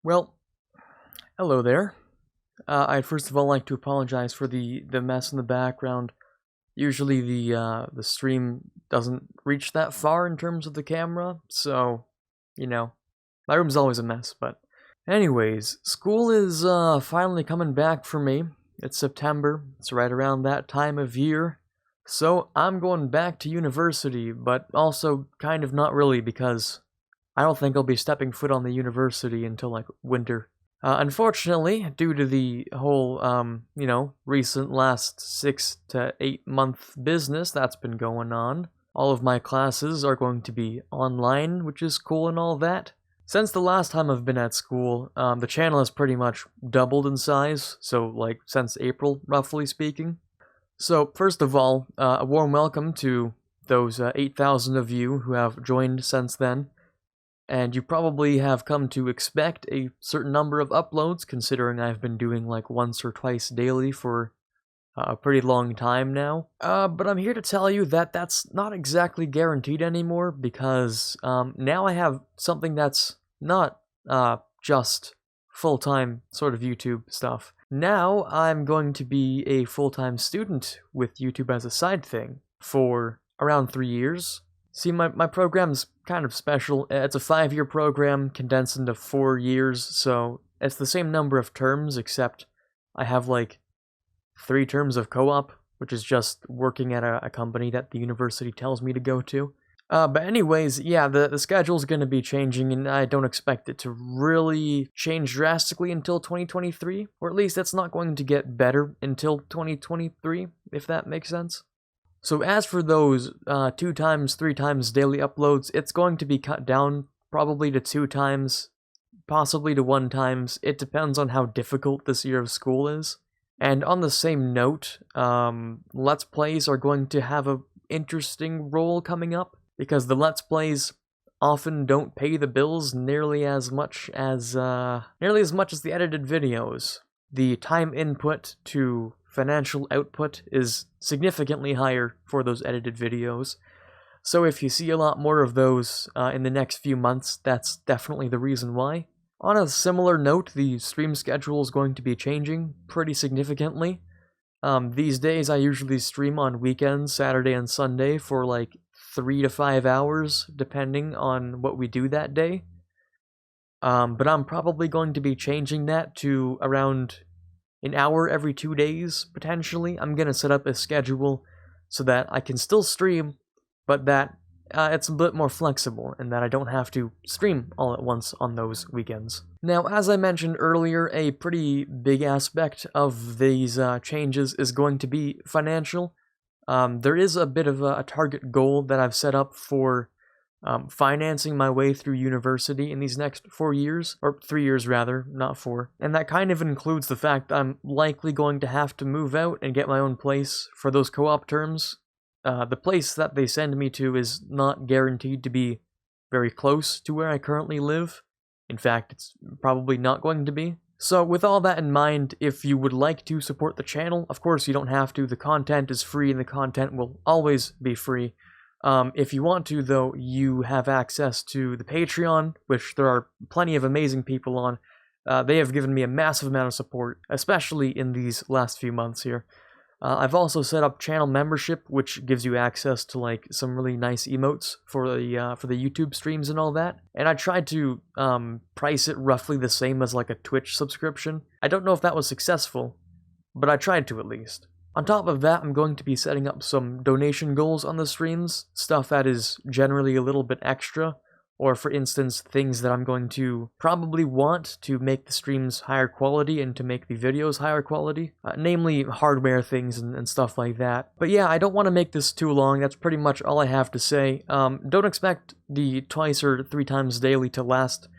Well, hello there. I'd first of all like to apologize for the mess in the background. Usually the stream doesn't reach that far in terms of the camera, so you know, my room's always a mess. But anyways, school is finally coming back for me. It's September. It's right around that time of year. So I'm going back to university, but also kind of not really because I don't think I'll be stepping foot on the university until like winter. Unfortunately, due to the whole, recent last 6 to 8 month business that's been going on, all of my classes are going to be online, which is cool and all that. Since the last time I've been at school, the channel has pretty much doubled in size, so like since April, roughly speaking. So first of all, a warm welcome to those 8,000 of you who have joined since then. And you probably have come to expect a certain number of uploads, considering I've been doing like once or twice daily for a pretty long time now. But I'm here to tell you that that's not exactly guaranteed anymore, because now I have something that's not just full-time sort of YouTube stuff. Now I'm going to be a full-time student with YouTube as a side thing for around 3 years. See, my program's kind of special. It's a 5-year program condensed into 4 years, so it's the same number of terms, except I have like 3 terms of co-op, which is just working at a company that the university tells me to go to. But anyways, yeah, the schedule's gonna be changing, and I don't expect it to really change drastically until 2023, or at least it's not going to get better until 2023, if that makes sense. So as for those 2 times, 3 times daily uploads, it's going to be cut down probably to 2 times, possibly to 1 times. It depends on how difficult this year of school is. And on the same note, Let's Plays are going to have an interesting role coming up, because the Let's Plays often don't pay the bills nearly as much as the edited videos. The time input to financial output is significantly higher for those edited videos. So if you see a lot more of those in the next few months, that's definitely the reason why. On a similar note, the stream schedule is going to be changing pretty significantly. These days I usually stream on weekends, Saturday and Sunday, for like 3 to 5 hours, depending on what we do that day. But I'm probably going to be changing that to around an hour every 2 days, potentially. I'm gonna set up a schedule so that I can still stream, but that it's a bit more flexible, and that I don't have to stream all at once on those weekends. Now, as I mentioned earlier, a pretty big aspect of these changes is going to be financial. There is a bit of a target goal that I've set up for financing my way through university in these next 4 years, or 3 years rather, not 4. And that kind of includes the fact I'm likely going to have to move out and get my own place for those co-op terms. The place that they send me to is not guaranteed to be very close to where I currently live. In fact, it's probably not going to be. So with all that in mind, if you would like to support the channel, of course you don't have to. The content is free and the content will always be free. If you want to, though, you have access to the Patreon, which there are plenty of amazing people on. They have given me a massive amount of support, especially in these last few months here. I've also set up channel membership, which gives you access to like some really nice emotes for the YouTube streams and all that. And I tried to price it roughly the same as like a Twitch subscription. I don't know if that was successful, but I tried to at least. On top of that, I'm going to be setting up some donation goals on the streams, stuff that is generally a little bit extra, or for instance, things that I'm going to probably want to make the streams higher quality and to make the videos higher quality, namely hardware things and stuff like that. But yeah, I don't want to make this too long. That's pretty much all I have to say. Don't expect the 2 or 3 times daily to last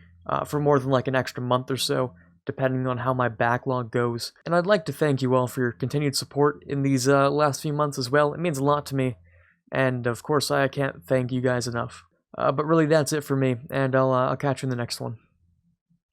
for more than like an extra month or so, depending on how my backlog goes. And I'd like to thank you all for your continued support in these last few months as well. It means a lot to me, and of course I can't thank you guys enough. But really, that's it for me, and I'll catch you in the next one.